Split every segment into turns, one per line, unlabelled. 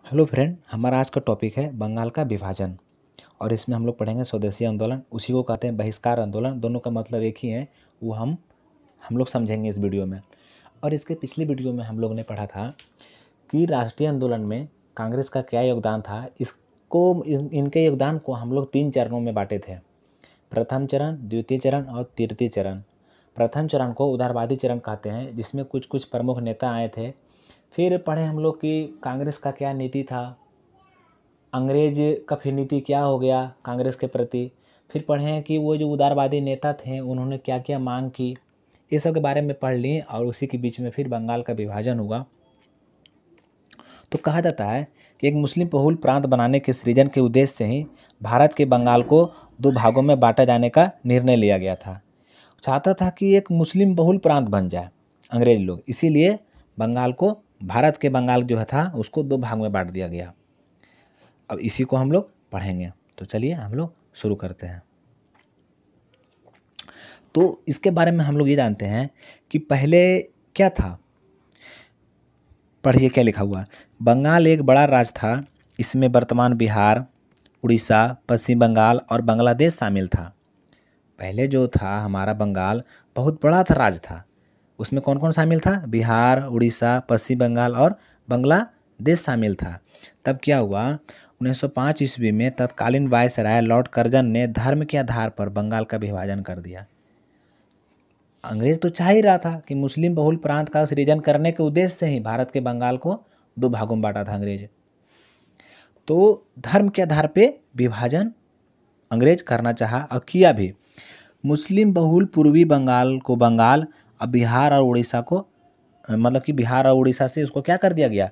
Hello friend, हमारा आज का टॉपिक है बंगाल का विभाजन। और इसमें हम लोग पढ़ेंगे स्वदेशी आंदोलन, उसी को कहते हैं बहिष्कार आंदोलन। दोनों का मतलब एक ही है, वो हम लोग समझेंगे इस वीडियो में। और इसके पिछली वीडियो में हम लोग ने पढ़ा था कि राष्ट्रीय आंदोलन में कांग्रेस का क्या योगदान था। इनके योगदान को हम लोग 3 चरणों में बांटे थे। प्रथम चरण, द्वितीय चरण और तृतीय चरण। प्रथम चरण को उदारवादी चरण कहते हैं, जिसमें कुछ कुछ प्रमुख नेता आए थे। फिर पढ़े हम लोग कि कांग्रेस का क्या नीति था, अंग्रेज का फिर नीति क्या हो गया कांग्रेस के प्रति। फिर पढ़े हैं कि वो जो उदारवादी नेता थे उन्होंने क्या क्या मांग की। ये सब के बारे में पढ़ लिए और उसी के बीच में फिर बंगाल का विभाजन हुआ। तो कहा जाता है कि एक मुस्लिम बहुल प्रांत बनाने के सृजन के उद्देश्य से ही भारत के बंगाल को 2 भागों में बांटा जाने का निर्णय लिया गया था। चाहता था कि एक मुस्लिम बहुल प्रांत बन जाए अंग्रेज लोग, इसीलिए बंगाल को, भारत के बंगाल जो था उसको 2 भाग में बांट दिया गया। अब इसी को हम लोग पढ़ेंगे, तो चलिए हम लोग शुरू करते हैं। तो इसके बारे में हम लोग ये जानते हैं कि पहले क्या था। पढ़िए क्या लिखा हुआ है। बंगाल एक बड़ा राज्य था। इसमें वर्तमान बिहार, उड़ीसा, पश्चिम बंगाल और बांग्लादेश शामिल था। पहले जो था हमारा बंगाल बहुत बड़ा था, राज्य था। उसमें कौन कौन शामिल था? बिहार, उड़ीसा, पश्चिम बंगाल और बांग्लादेश शामिल था। तब क्या हुआ, 1905 ईस्वी में तत्कालीन वायसराय लॉर्ड कर्जन ने धर्म के आधार पर बंगाल का विभाजन कर दिया। अंग्रेज तो चाह ही रहा था कि मुस्लिम बहुल प्रांत का सृजन करने के उद्देश्य से ही भारत के बंगाल को 2 भागों में बांटा था अंग्रेज। तो धर्म के आधार पे विभाजन अंग्रेज करना चाहा और किया भी। मुस्लिम बहुल पूर्वी बंगाल को बंगाल और बिहार और उड़ीसा को, मतलब कि बिहार और उड़ीसा से उसको क्या कर दिया गया,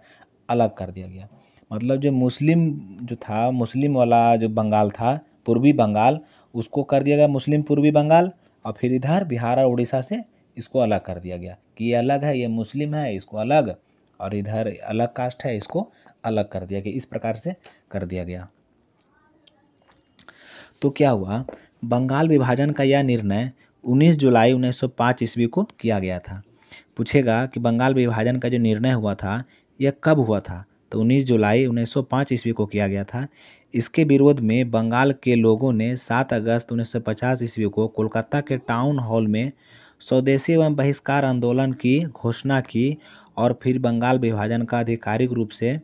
अलग कर दिया गया। मतलब जो मुस्लिम जो था, मुस्लिम वाला जो बंगाल था पूर्वी बंगाल, उसको कर दिया गया मुस्लिम पूर्वी बंगाल। और फिर इधर बिहार और उड़ीसा से इसको अलग कर दिया गया कि ये अलग है, ये मुस्लिम है, इसको अलग, और इधर अलग कास्ट है, इसको अलग कर दिया गया। इस प्रकार से कर दिया गया। तो क्या हुआ, बंगाल विभाजन का यह निर्णय 19 जुलाई 1905 ईस्वी को किया गया था। पूछेगा कि बंगाल विभाजन का जो निर्णय हुआ था यह कब हुआ था, तो 19 जुलाई 1905 ईस्वी को किया गया था। इसके विरोध में बंगाल के लोगों ने 7 अगस्त 1950 ईस्वी को कोलकाता के टाउन हॉल में स्वदेशी एवं बहिष्कार आंदोलन की घोषणा की। और फिर बंगाल विभाजन का आधिकारिक रूप से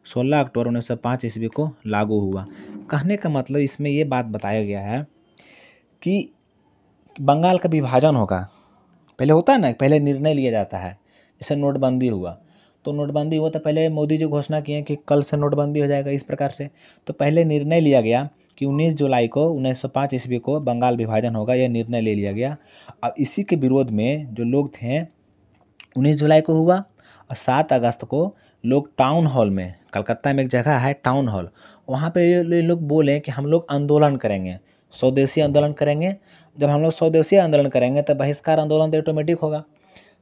16 अक्टूबर 1905 ईस्वी को लागू हुआ। कहने का मतलब इसमें ये बात बताया गया है कि बंगाल का विभाजन होगा। पहले होता है ना, पहले निर्णय लिया जाता है। जैसे नोटबंदी हुआ, तो नोटबंदी हुआ तो पहले मोदी जी घोषणा किए कि कल से नोटबंदी हो जाएगा, इस प्रकार से। तो पहले निर्णय लिया गया कि 19 जुलाई को 1905 ईस्वी को बंगाल विभाजन होगा, यह निर्णय ले लिया गया। अब इसी के विरोध में जो लोग थे, 19 जुलाई को हुआ और 7 अगस्त को लोग टाउन हॉल में, कलकत्ता में एक जगह है टाउन हॉल, वहाँ पे ये लोग बोले कि हम लोग आंदोलन करेंगे, स्वदेशी आंदोलन करेंगे। जब हम लोग स्वदेशी आंदोलन करेंगे तो बहिष्कार आंदोलन तो ऑटोमेटिक होगा।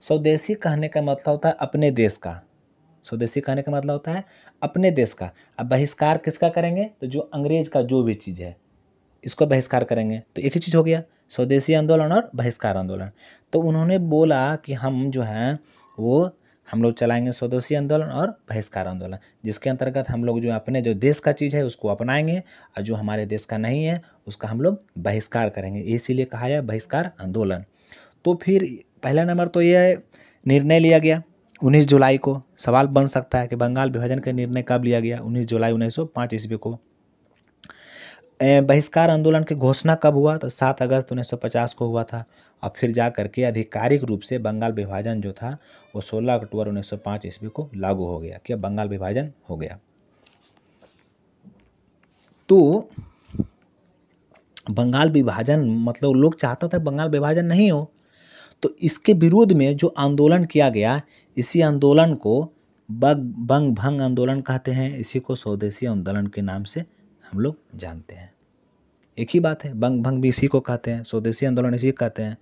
स्वदेशी कहने का मतलब होता है अपने देश का। स्वदेशी कहने का मतलब होता है अपने देश का। अब बहिष्कार किसका करेंगे, तो जो अंग्रेज का जो भी चीज़ है इसको बहिष्कार करेंगे। तो एक ही चीज़ हो गया, स्वदेशी आंदोलन और बहिष्कार आंदोलन। तो उन्होंने बोला कि हम जो हैं वो हम लोग चलाएंगे स्वदेशी आंदोलन और बहिष्कार आंदोलन, जिसके अंतर्गत हम लोग जो अपने जो देश का चीज़ है उसको अपनाएंगे और जो हमारे देश का नहीं है उसका हम लोग बहिष्कार करेंगे। इसीलिए कहा है बहिष्कार आंदोलन। तो फिर पहला नंबर तो यह निर्णय लिया गया 19 जुलाई को। सवाल बन सकता है कि बंगाल विभाजन का निर्णय कब लिया गया, 19 जुलाई 1905 ईस्वी को। बहिष्कार आंदोलन की घोषणा कब हुआ, तो 7 अगस्त 1950 को हुआ था। और फिर जा करके आधिकारिक रूप से बंगाल विभाजन जो था वो 16 अक्टूबर 1905 ईस्वी को लागू हो गया कि अब बंगाल विभाजन हो गया। तो बंगाल विभाजन मतलब लोग चाहता था बंगाल विभाजन नहीं हो, तो इसके विरोध में जो आंदोलन किया गया, इसी आंदोलन को बंग भंग आंदोलन कहते हैं। इसी को स्वदेशी आंदोलन के नाम से हम लोग जानते हैं। एक ही बात है, बंग भंग भी इसी को कहते हैं, स्वदेशी आंदोलन इसी को कहते हैं।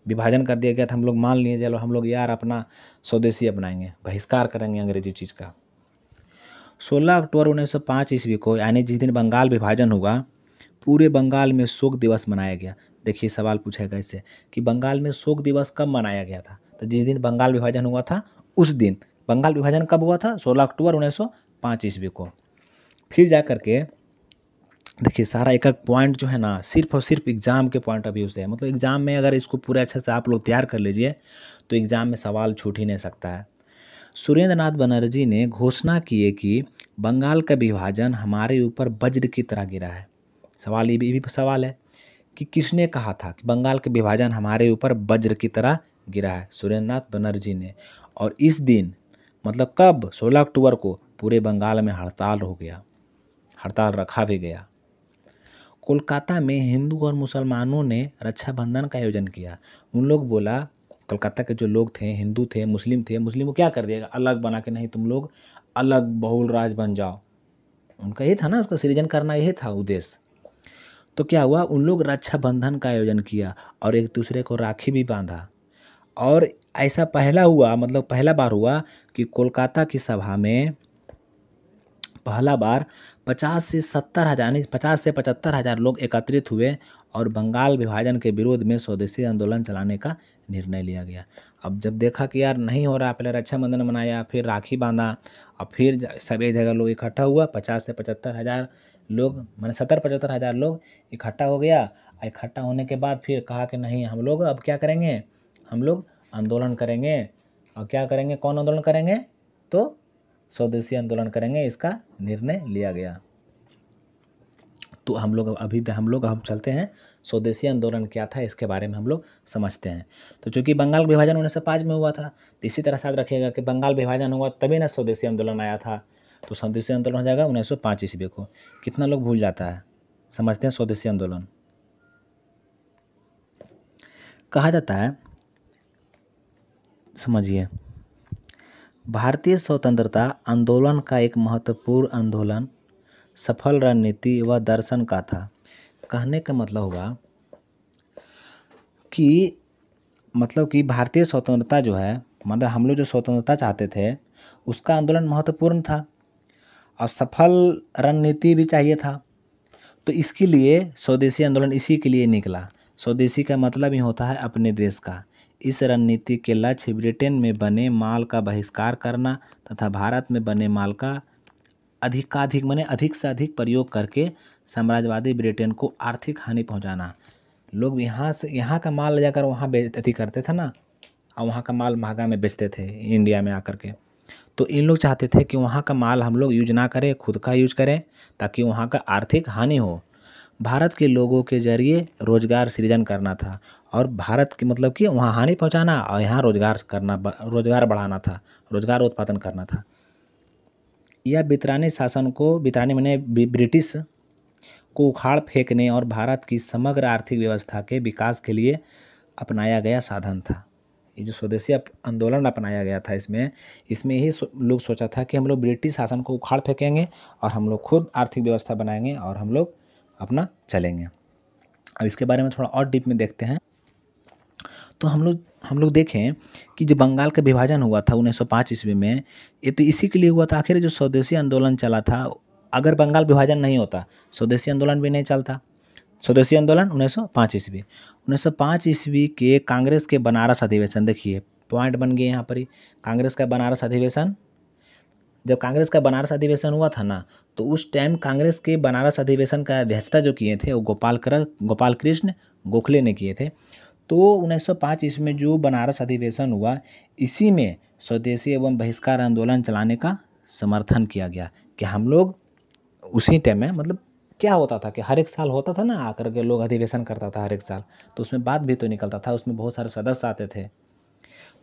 विभाजन कर दिया गया था, हम लोग मान लिए चलो हम लोग यार अपना स्वदेशी अपनाएंगे, बहिष्कार करेंगे अंग्रेजी चीज़ का। 16 अक्टूबर 1905 ईस्वी को, यानी जिस दिन बंगाल विभाजन हुआ, पूरे बंगाल में शोक दिवस मनाया गया। देखिए सवाल पूछेगा इससे कि बंगाल में शोक दिवस कब मनाया गया था, तो जिस दिन बंगाल विभाजन हुआ था उस दिन। बंगाल विभाजन कब हुआ था, 16 अक्टूबर 1905 ईस्वी को। फिर जा कर के देखिए सारा एक एक पॉइंट जो है ना सिर्फ और सिर्फ एग्ज़ाम के पॉइंट ऑफ व्यू से है, मतलब एग्ज़ाम में अगर इसको पूरे अच्छे से आप लोग तैयार कर लीजिए तो एग्ज़ाम में सवाल छूट ही नहीं सकता है। सुरेंद्र नाथ बनर्जी ने घोषणा की है कि बंगाल का विभाजन हमारे ऊपर वज्र की तरह गिरा है। सवाल ये भी सवाल है कि किसने कहा था कि बंगाल का विभाजन हमारे ऊपर वज्र की तरह गिरा है? सुरेंद्र नाथ बनर्जी ने। और इस दिन मतलब कब? 16 अक्टूबर को पूरे बंगाल में हड़ताल हो गया, हड़ताल रखा भी गया। कोलकाता में हिंदू और मुसलमानों ने रक्षाबंधन का आयोजन किया। उन लोग बोला, कोलकाता के जो लोग थे, हिंदू थे, मुस्लिम को क्या कर दिया अलग बना के, नहीं तुम लोग अलग बहुल राज बन जाओ। उनका ये था ना, उसका सृजन करना यही था उद्देश्य। तो क्या हुआ, उन लोग रक्षाबंधन का आयोजन किया और एक दूसरे को राखी भी बांधा। और ऐसा पहला हुआ, मतलब पहला बार हुआ कि कोलकाता की सभा में पहला बार 50 से 70 हज़ार नहीं 50 से 75 हज़ार लोग एकत्रित हुए और बंगाल विभाजन के विरोध में स्वदेशी आंदोलन चलाने का निर्णय लिया गया। अब जब देखा कि यार नहीं हो रहा, पहले रक्षाबंधन मनाया, फिर राखी बांधा, और फिर सभी जगह लोग इकट्ठा हुआ, 50 से 75 हज़ार लोग, मैंने 70-75 हज़ार लोग इकट्ठा हो गया। इकट्ठा होने के बाद फिर कहा कि नहीं हम लोग अब क्या करेंगे, हम लोग आंदोलन करेंगे। और क्या करेंगे, कौन आंदोलन करेंगे? तो स्वदेशी आंदोलन करेंगे, इसका निर्णय लिया गया। तो हम चलते हैं स्वदेशी आंदोलन क्या था इसके बारे में हम लोग समझते हैं। तो चूँकि बंगाल विभाजन 1905 में हुआ था, तो इसी तरह याद रखिएगा कि बंगाल विभाजन हुआ तभी ना स्वदेशी आंदोलन आया था। तो स्वदेशी आंदोलन हो जाएगा 1905 ईस्वी को। कितना लोग भूल जाता है। समझते हैं स्वदेशी आंदोलन। कहा जाता है, समझिए, भारतीय स्वतंत्रता आंदोलन का एक महत्वपूर्ण आंदोलन सफल रणनीति व दर्शन का था। कहने का मतलब हुआ कि भारतीय स्वतंत्रता जो है, मतलब हम लोग जो स्वतंत्रता चाहते थे उसका आंदोलन महत्वपूर्ण था और सफल रणनीति भी चाहिए था। तो इसके लिए स्वदेशी आंदोलन इसी के लिए निकला। स्वदेशी का मतलब ही होता है अपने देश का। इस रणनीति के लक्ष्य ब्रिटेन में बने माल का बहिष्कार करना तथा भारत में बने माल का अधिक से अधिक प्रयोग करके साम्राज्यवादी ब्रिटेन को आर्थिक हानि पहुंचाना। लोग यहाँ का माल ले जाकर वहाँ करते थे ना, और वहाँ का माल महंगा में बेचते थे इंडिया में आकर के। तो इन लोग चाहते थे कि वहाँ का माल हम लोग यूज ना करें, खुद का यूज करें, ताकि वहाँ का आर्थिक हानि हो। भारत के लोगों के जरिए रोजगार सृजन करना था, और भारत की मतलब कि वहाँ हानि पहुँचाना और यहाँ रोजगार बढ़ाना था, रोजगार उत्पादन करना था। यह ब्रितानी माने ब्रिटिश को उखाड़ फेंकने और भारत की समग्र आर्थिक व्यवस्था के विकास के लिए अपनाया गया साधन था। ये जो स्वदेशी आंदोलन अपनाया गया था, इसमें यही लोग सोचा था कि हम लोग ब्रिटिश शासन को उखाड़ फेंकेंगे और हम लोग खुद आर्थिक व्यवस्था बनाएंगे और हम लोग अपना चलेंगे। अब इसके बारे में थोड़ा और डीप में देखते हैं। तो हम लोग देखें कि जो बंगाल का विभाजन हुआ था 1905 ईस्वी में, ये तो इसी के लिए हुआ था। आखिर जो स्वदेशी आंदोलन चला था, अगर बंगाल विभाजन नहीं होता स्वदेशी आंदोलन भी नहीं चलता। स्वदेशी आंदोलन 1905 ईस्वी के कांग्रेस के बनारस अधिवेशन, देखिए पॉइंट बन गए यहाँ पर ही। कांग्रेस का बनारस अधिवेशन, जब कांग्रेस का बनारस अधिवेशन हुआ था ना, तो उस टाइम कांग्रेस के बनारस अधिवेशन का अध्यक्षता जो किए थे वो गोपाल कृष्ण गोखले ने किए थे। तो 1905 ईस्वी में जो बनारस अधिवेशन हुआ, इसी में स्वदेशी एवं बहिष्कार आंदोलन चलाने का समर्थन किया गया। कि हम लोग उसी टाइम में, मतलब क्या होता था कि हर एक साल होता था ना, आकर के लोग अधिवेशन करता था हर एक साल, तो उसमें बात भी तो निकलता था, उसमें बहुत सारे सदस्य आते थे।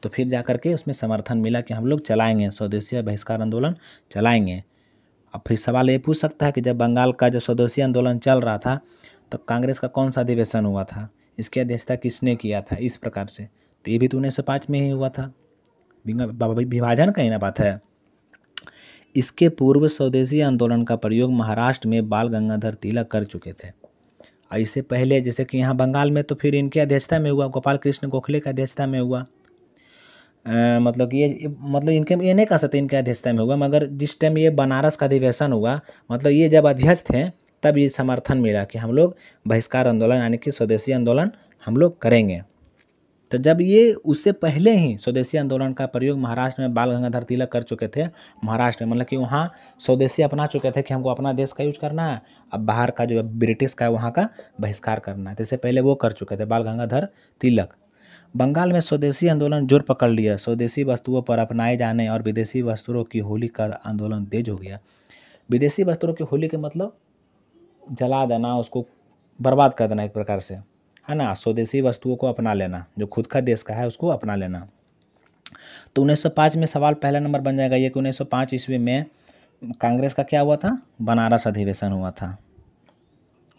तो फिर जा कर के उसमें समर्थन मिला कि हम लोग चलाएंगे स्वदेशी बहिष्कार आंदोलन चलाएंगे। अब फिर सवाल ये पूछ सकता है कि जब बंगाल का जो स्वदेशी आंदोलन चल रहा था, तो कांग्रेस का कौन सा अधिवेशन हुआ था, इसकी अध्यक्षता किसने किया था इस प्रकार से? तो ये भी तो 1905 में ही हुआ था। विभाजन का ही ना बात है। इसके पूर्व स्वदेशी आंदोलन का प्रयोग महाराष्ट्र में बाल गंगाधर तिलक कर चुके थे। और इससे पहले जैसे कि यहाँ बंगाल में तो फिर इनके अध्यक्षता में हुआ, गोपाल कृष्ण गोखले की अध्यक्षता में हुआ। मतलब इनके, ये नहीं कह सकते इनके अध्यक्षता में हुआ, मगर जिस टाइम ये बनारस का अधिवेशन हुआ, मतलब ये जब अध्यक्ष थे तब ये समर्थन मिला कि हम लोग बहिष्कार आंदोलन यानी कि स्वदेशी आंदोलन हम लोग करेंगे। तो जब ये उससे पहले ही स्वदेशी आंदोलन का प्रयोग महाराष्ट्र में बाल गंगाधर तिलक कर चुके थे, महाराष्ट्र में, मतलब कि वहाँ स्वदेशी अपना चुके थे कि हमको अपना देश का यूज करना है, अब बाहर का जो ब्रिटिश का है वहाँ का बहिष्कार करना है। तो इससे पहले वो कर चुके थे बाल गंगाधर तिलक। बंगाल में स्वदेशी आंदोलन जोर पकड़ लिया, स्वदेशी वस्तुओं पर अपनाए जाने और विदेशी वस्तुओं की होली का आंदोलन तेज हो गया। विदेशी वस्त्रों की होली के मतलब जला देना, उसको बर्बाद कर देना एक प्रकार से, है ना। स्वदेशी वस्तुओं को अपना लेना, जो खुद का देश का है उसको अपना लेना। तो 1905 में सवाल पहला नंबर बन जाएगा ये कि 1905 ईस्वी में कांग्रेस का क्या हुआ था, बनारस अधिवेशन हुआ था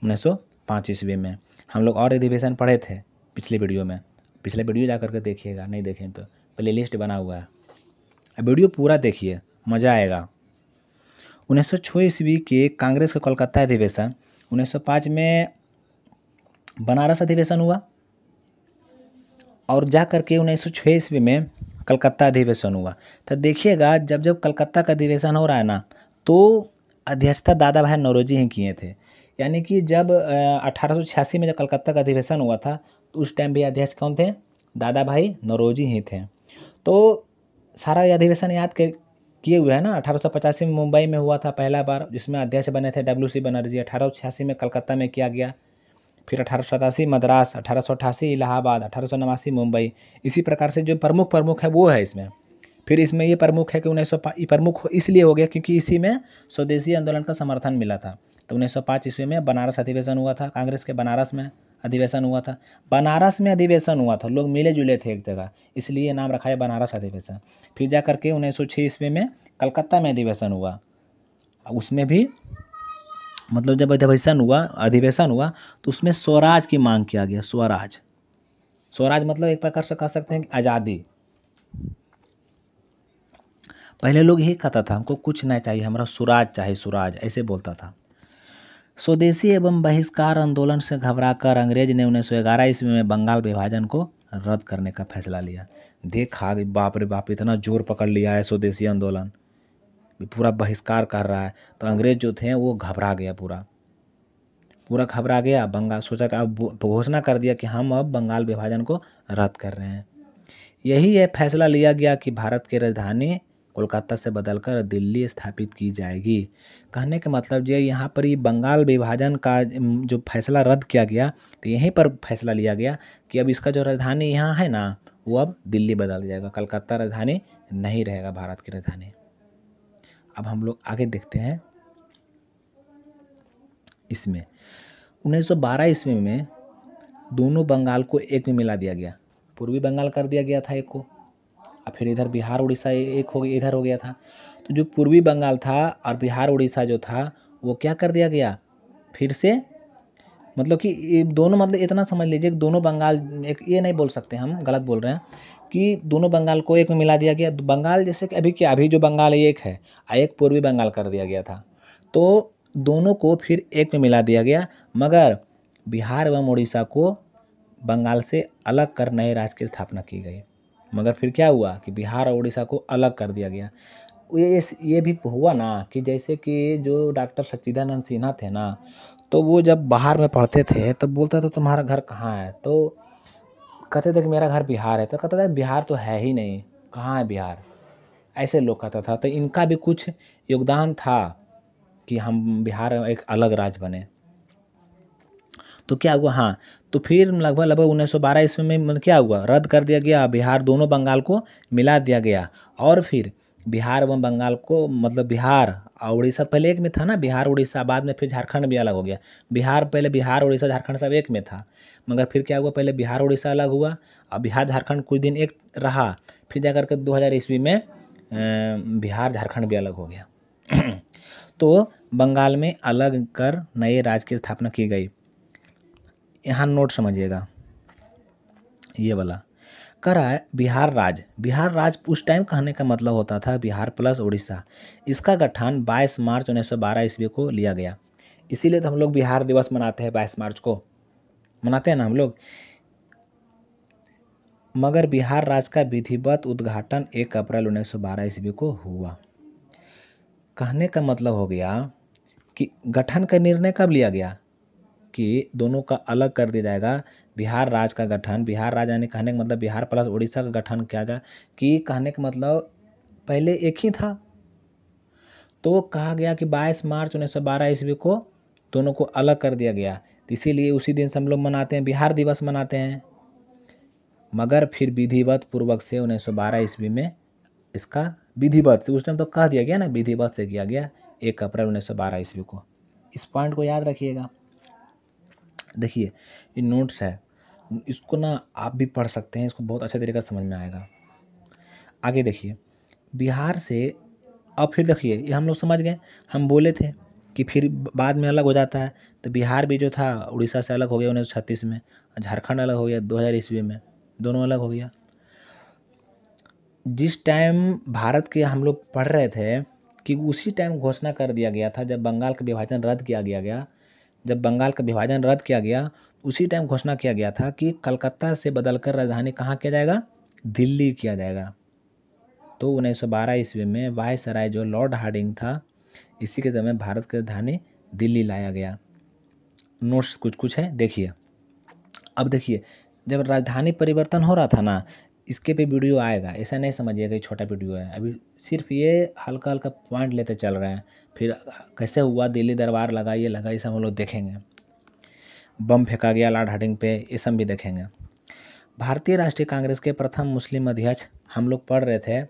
1905 ईस्वी में। हम लोग और अधिवेशन पढ़े थे पिछले वीडियो में, पिछले वीडियो जा करके देखिएगा, नहीं देखें तो प्ले लिस्ट बना हुआ है, अब वीडियो पूरा देखिए, मज़ा आएगा। 1906 ईस्वी के कांग्रेस का कोलकाता अधिवेशन, 1905 में बनारस अधिवेशन हुआ और जा करके 1906 ईस्वी में कलकत्ता अधिवेशन हुआ। तो देखिएगा जब जब कलकत्ता का अधिवेशन हो रहा है ना, तो अध्यक्षता दादा भाई नौरोजी ही किए थे। यानी कि जब 1886 में जब कलकत्ता का अधिवेशन हुआ था तो उस टाइम भी अध्यक्ष कौन थे, दादा भाई नौरोजी ही थे। तो सारा ये अधिवेशन याद किए हुए हैं ना। 1885 में मुंबई में हुआ था पहला बार, जिसमें अध्यक्ष बने थे WC बनर्जी। 1886 में कलकत्ता में किया गया, फिर 1887 मद्रास, 1888 इलाहाबाद, 1889 मुंबई। इसी प्रकार से जो प्रमुख है वो है इसमें। फिर इसमें ये प्रमुख है कि 1905 ये प्रमुख इसलिए हो गया क्योंकि इसी में स्वदेशी आंदोलन का समर्थन मिला था। तो 1905 ईस्वी में बनारस अधिवेशन हुआ था, कांग्रेस के बनारस में अधिवेशन हुआ था। बनारस में अधिवेशन हुआ था, लोग मिले जुले थे एक जगह, इसलिए नाम रखा है बनारस अधिवेशन। फिर जा करके 1906 ईस्वी में कलकत्ता में अधिवेशन हुआ, उसमें भी मतलब जब अधिवेशन हुआ तो उसमें स्वराज की मांग किया गया। स्वराज मतलब एक प्रकार से कह सकते हैं कि आज़ादी। पहले लोग यही कहता था हमको कुछ नहीं चाहिए, हमारा स्वराज चाहिए, स्वराज ऐसे बोलता था। स्वदेशी एवं बहिष्कार आंदोलन से घबराकर अंग्रेज ने 1911 ईस्वी में बंगाल विभाजन को रद्द करने का फैसला लिया। देखा बाप रे बाप, इतना जोर पकड़ लिया है स्वदेशी आंदोलन, पूरा बहिष्कार कर रहा है। तो अंग्रेज जो थे वो घबरा गया, पूरा घबरा गया। बंगाल सोचा कि अब घोषणा कर दिया कि हम अब बंगाल विभाजन को रद्द कर रहे हैं। यही ये फैसला लिया गया कि भारत की राजधानी कोलकाता से बदलकर दिल्ली स्थापित की जाएगी। कहने का मतलब ये यहाँ पर ये बंगाल विभाजन का जो फैसला रद्द किया गया, तो यहीं पर फैसला लिया गया कि अब इसका जो राजधानी यहाँ है ना, वो अब दिल्ली बदल जाएगा, कलकत्ता राजधानी नहीं रहेगा भारत की राजधानी। अब हम लोग आगे देखते हैं। इसमें 1912 ईस्वी में दोनों बंगाल को एक में मिला दिया गया। पूर्वी बंगाल कर दिया गया था एक को, और फिर इधर बिहार उड़ीसा एक हो गया, इधर हो गया था। तो जो पूर्वी बंगाल था और बिहार उड़ीसा जो था वो क्या कर दिया गया फिर से, मतलब कि ये दोनों, मतलब इतना समझ लीजिए कि दोनों बंगाल, एक ये नहीं बोल सकते हम, गलत बोल रहे हैं कि दोनों बंगाल को एक में मिला दिया गया। बंगाल जैसे कि अभी जो बंगाल है एक है, एक पूर्वी बंगाल कर दिया गया था, तो दोनों को फिर एक में मिला दिया गया। मगर बिहार एवं उड़ीसा को बंगाल से अलग कर नए राज्य की स्थापना की गई। मगर फिर क्या हुआ कि बिहार और उड़ीसा को अलग कर दिया गया। ये भी हुआ ना कि जैसे कि जो डॉक्टर सच्चिदानंद सिन्हा थे ना, तो वो जब बाहर में पढ़ते थे तब बोलता था तुम्हारा घर कहाँ है, तो कहते थे कि मेरा घर बिहार है, तो कहता था बिहार तो है ही नहीं, कहाँ है बिहार, ऐसे लोग कहता था। तो इनका भी कुछ योगदान था कि हम बिहार एक अलग राज्य बने। तो क्या हुआ, हाँ, तो फिर लगभग 1912 ईस्वी में क्या हुआ, रद्द कर दिया गया, बिहार दोनों बंगाल को मिला दिया गया। और फिर बिहार एवं बंगाल को, मतलब बिहार और उड़ीसा पहले एक में था ना, बिहार उड़ीसा, बाद में फिर झारखंड भी अलग हो गया। पहले बिहार उड़ीसा झारखंड सब एक में था, मगर फिर क्या हुआ, पहले बिहार उड़ीसा अलग हुआ और बिहार झारखंड कुछ दिन एक रहा, फिर जाकर के 2000 ईस्वी में बिहार झारखंड भी अलग हो गया। तो बंगाल में अलग कर नए राज्य की स्थापना की गई। यहाँ नोट समझिएगा, ये वाला कह रहा है बिहार राज्य उस टाइम कहने का मतलब होता था बिहार प्लस उड़ीसा। इसका गठन 22 मार्च 1912 ईस्वी को लिया गया। इसीलिए तो हम लोग बिहार दिवस मनाते हैं, 22 मार्च को मनाते हैं ना हम लोग। मगर बिहार राज्य का विधिवत उद्घाटन 1 अप्रैल 1912 ईस्वी को हुआ। कहने का मतलब हो गया कि गठन का निर्णय कब लिया गया कि दोनों का अलग कर दिया जाएगा, बिहार राज्य का गठन, बिहार राज्य यानी कहने का मतलब बिहार प्लस उड़ीसा का गठन किया गया, कि कहने का मतलब पहले एक ही था। तो कहा गया कि 22 मार्च 1912 ईस्वी को दोनों को अलग कर दिया गया, तो इसीलिए उसी दिन से हम लोग मनाते हैं, बिहार दिवस मनाते हैं। मगर फिर विधिवत पूर्वक से 1912 ईस्वी में इसका विधिवत से, उस टाइम तो कह दिया गया ना, विधिवत से किया गया 1 अप्रैल 1912 ईस्वी को। इस पॉइंट को याद रखिएगा। देखिए ये नोट्स है, इसको ना आप भी पढ़ सकते हैं, इसको बहुत अच्छे तरीके से समझ में आएगा। आगे देखिए, बिहार से अब फिर देखिए ये हम लोग समझ गए, हम बोले थे कि फिर बाद में अलग हो जाता है, तो बिहार भी जो था उड़ीसा से अलग हो गया 1936 में, झारखंड अलग हो गया 2000 ईस्वी में, दोनों अलग हो गया। जिस टाइम भारत के हम लोग पढ़ रहे थे कि उसी टाइम घोषणा कर दिया गया था जब बंगाल का विभाजन रद्द किया गया, जब बंगाल का विभाजन रद्द किया गया उसी टाइम घोषणा किया गया था कि कलकत्ता से बदलकर राजधानी कहाँ किया जाएगा, दिल्ली किया जाएगा। तो 1912 ईस्वी में वायसराय जो लॉर्ड हार्डिंग था, इसी के समय भारत की राजधानी दिल्ली लाया गया। नोट्स कुछ कुछ है, देखिए। अब देखिए जब राजधानी परिवर्तन हो रहा था ना, इसके पे वीडियो आएगा, ऐसा नहीं समझिएगा कि छोटा वीडियो है, अभी सिर्फ ये हल्का हल्का पॉइंट लेते चल रहे हैं। फिर कैसे हुआ, दिल्ली दरबार लगा, ये लगा, ये सब हम लोग देखेंगे। बम फेंका गया लॉर्ड हार्डिंग पे, ये सब भी देखेंगे। भारतीय राष्ट्रीय कांग्रेस के प्रथम मुस्लिम अध्यक्ष हम लोग पढ़ रहे थे,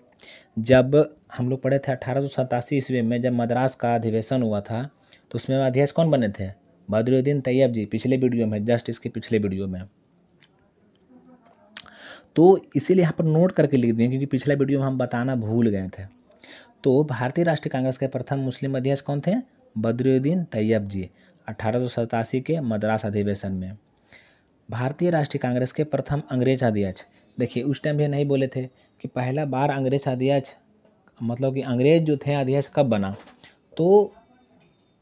जब हम लोग पढ़े थे 1887 ईस्वी में जब मद्रास का अधिवेशन हुआ था, तो उसमें अध्यक्ष कौन बने थे, बदरुद्दीन तैयब जी, पिछले वीडियो में, जस्ट इसके पिछले वीडियो में। तो इसीलिए यहाँ पर नोट करके लिख दिए क्योंकि पिछला वीडियो में हम बताना भूल गए थे। तो भारतीय राष्ट्रीय कांग्रेस के प्रथम मुस्लिम अध्यक्ष कौन थे, बदरुद्दीन तैयब जी, 1887 के मद्रास अधिवेशन में। भारतीय राष्ट्रीय कांग्रेस के प्रथम अंग्रेज अध्यक्ष, देखिए उस टाइम भी नहीं बोले थे कि पहला बार अंग्रेज अध्यक्ष, मतलब कि अंग्रेज जो थे अध्यक्ष कब बना, तो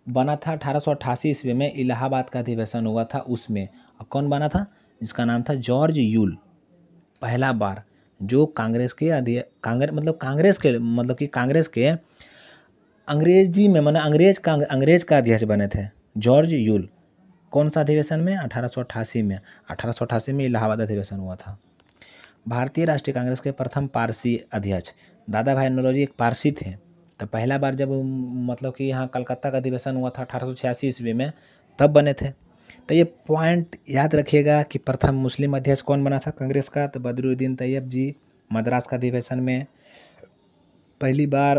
बना था 1888 ईस्वी में, इलाहाबाद का अधिवेशन हुआ था उसमें। और कौन बना था, जिसका नाम था जॉर्ज यूल। पहला बार जो कांग्रेस के कांग्रेस के अंग्रेजी में माने अंग्रेज का अध्यक्ष बने थे जॉर्ज यूल। कौन सा अधिवेशन में, 1888 में, 1888 में इलाहाबाद अधिवेशन हुआ था। भारतीय राष्ट्रीय कांग्रेस के प्रथम पारसी अध्यक्ष दादा भाई नौरोजी एक पारसी थे। तो पहला बार जब मतलब कि यहाँ कलकत्ता का अधिवेशन हुआ था 1886 ईस्वी में, तब बने थे। तो ये पॉइंट याद रखिएगा कि प्रथम मुस्लिम अध्यक्ष कौन बना था कांग्रेस का, तो बदरुद्दीन तैयब जी। मद्रास का अधिवेशन में पहली बार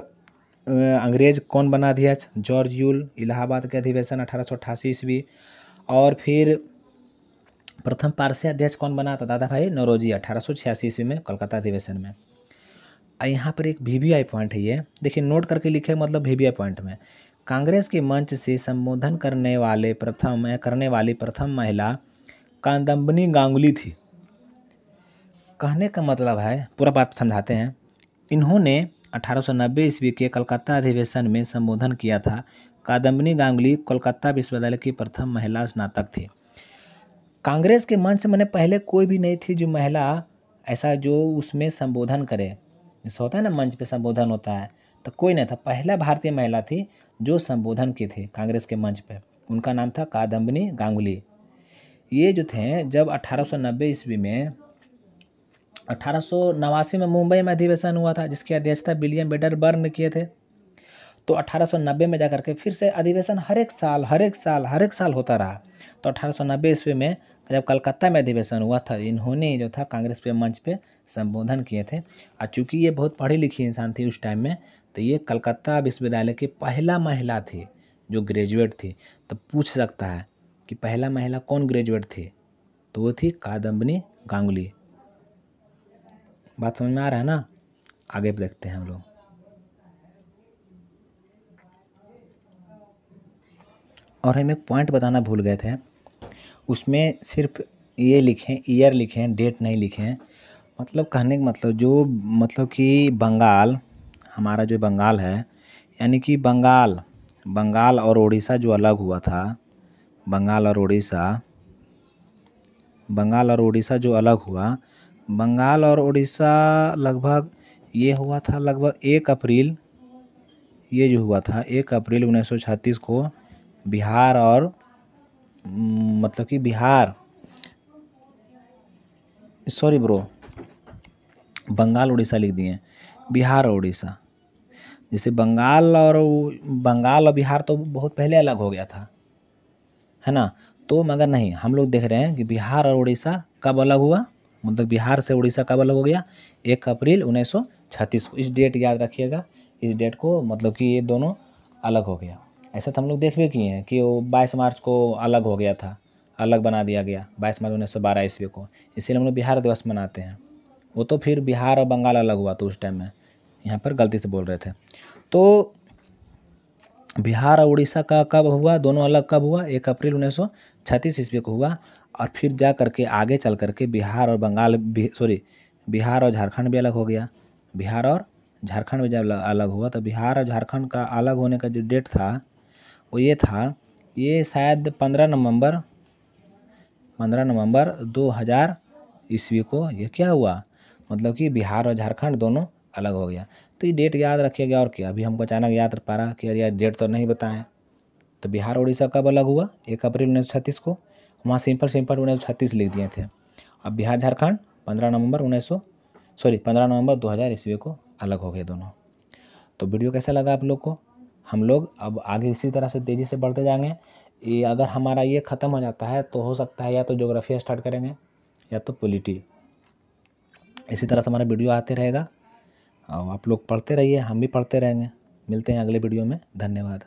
अंग्रेज कौन बना अध्यक्ष, जॉर्ज यूल। इलाहाबाद के अधिवेशन 1888 ईस्वी। और फिर प्रथम पारसी अध्यक्ष कौन बना, था दादा भाई नौरोजी, 1886 ईस्वी में कलकत्ता अधिवेशन में। यहाँ पर एक VVI पॉइंट है, ये देखिए नोट करके लिखे, मतलब VVI पॉइंट में कांग्रेस के मंच से संबोधन करने वाली प्रथम महिला कादम्बिनी गांगुली थी। कहने का मतलब है, पूरा बात समझाते हैं। इन्होंने 1890 ईस्वी के कलकत्ता अधिवेशन में संबोधन किया था। कादम्बिनी गांगुली कोलकाता विश्वविद्यालय की प्रथम महिला स्नातक थी। कांग्रेस के मंच से मैंने पहले कोई भी नहीं थी जो महिला ऐसा जो उसमें संबोधन करे, जैसा होता है ना मंच पे संबोधन होता है, तो कोई नहीं था। पहला भारतीय महिला थी जो संबोधन की थी कांग्रेस के मंच पे, उनका नाम था कादम्बिनी गांगुली। ये जो थे जब 1890 ईस्वी में, 1889 में मुंबई में अधिवेशन हुआ था जिसकी अध्यक्षता विलियम वेडरबर्न ने किए थे। तो 1890 में जाकर के फिर से अधिवेशन हर एक साल होता रहा। तो 1890 ईस्वी में जब कलकत्ता में अधिवेशन हुआ था, इन्होंने जो था कांग्रेस पे मंच पे संबोधन किए थे। और चूँकि ये बहुत पढ़ी लिखी इंसान थी उस टाइम में, तो ये कलकत्ता विश्वविद्यालय की पहला महिला थी जो ग्रेजुएट थी। तो पूछ सकता है कि पहला महिला कौन ग्रेजुएट थी, तो वो थी कादम्बिनी गांगुली। बात समझ में आ रहा है ना, आगे देखते हैं हम लोग। और हम एक पॉइंट बताना भूल गए थे, उसमें सिर्फ ये लिखें, ईयर लिखें, डेट नहीं लिखें। मतलब कहने का मतलब जो मतलब कि बंगाल, हमारा जो बंगाल है, यानी कि बंगाल और उड़ीसा जो अलग हुआ था, बंगाल और उड़ीसा जो अलग हुआ, बंगाल और उड़ीसा लगभग ये हुआ था लगभग 1 अप्रैल, ये जो हुआ था 1 अप्रैल 1936 को बिहार और मतलब कि बिहार सॉरी ब्रो, बंगाल उड़ीसा लिख दिए, बिहार और उड़ीसा। जैसे बंगाल और बिहार तो बहुत पहले अलग हो गया था, है ना। तो मगर नहीं, हम लोग देख रहे हैं कि बिहार और उड़ीसा कब अलग हुआ, मतलब बिहार से उड़ीसा कब अलग हो गया, 1 अप्रैल 1936 को। इस डेट याद रखिएगा, इस डेट को, मतलब कि ये दोनों अलग हो गया। ऐसा तो हम लोग देख भी किए हैं कि वो 22 मार्च को अलग हो गया था, अलग बना दिया गया 22 मार्च 1912 ईस्वी को, इसीलिए हम लोग बिहार दिवस मनाते हैं। वो तो फिर बिहार और बंगाल अलग हुआ तो उस टाइम में, यहाँ पर गलती से बोल रहे थे। तो बिहार और उड़ीसा का कब हुआ, दोनों अलग कब हुआ, 1 अप्रैल 1936 ईस्वी को हुआ। और फिर जा करके आगे चल करके बिहार और बंगाल बिहार और झारखंड भी अलग हो गया। बिहार और झारखंड भी जब अलग हुआ तो बिहार और झारखंड का अलग होने का जो डेट था वो ये था, ये शायद 15 नवंबर 2000 ईस्वी को ये क्या हुआ, मतलब कि बिहार और झारखंड दोनों अलग हो गया। तो ये डेट याद रखिएगा। और क्या, अभी हमको अचानक याद पा रहा कि यार डेट तो नहीं बताएं। तो बिहार उड़ीसा कब अलग हुआ, 1 अप्रैल 1936 को, वहाँ सिंपल 1936 लिख दिए थे। अब बिहार झारखंड 15 नवंबर 2000 ईस्वी को अलग हो गए दोनों। तो वीडियो कैसा लगा आप लोग को। हम लोग अब आगे इसी तरह से तेज़ी से बढ़ते जाएंगे। ये अगर हमारा ये ख़त्म हो जाता है तो हो सकता है या तो ज्योग्राफी स्टार्ट करेंगे या तो पॉलिटी। इसी तरह से हमारा वीडियो आते रहेगा और आप लोग पढ़ते रहिए, हम भी पढ़ते रहेंगे। मिलते हैं अगले वीडियो में, धन्यवाद।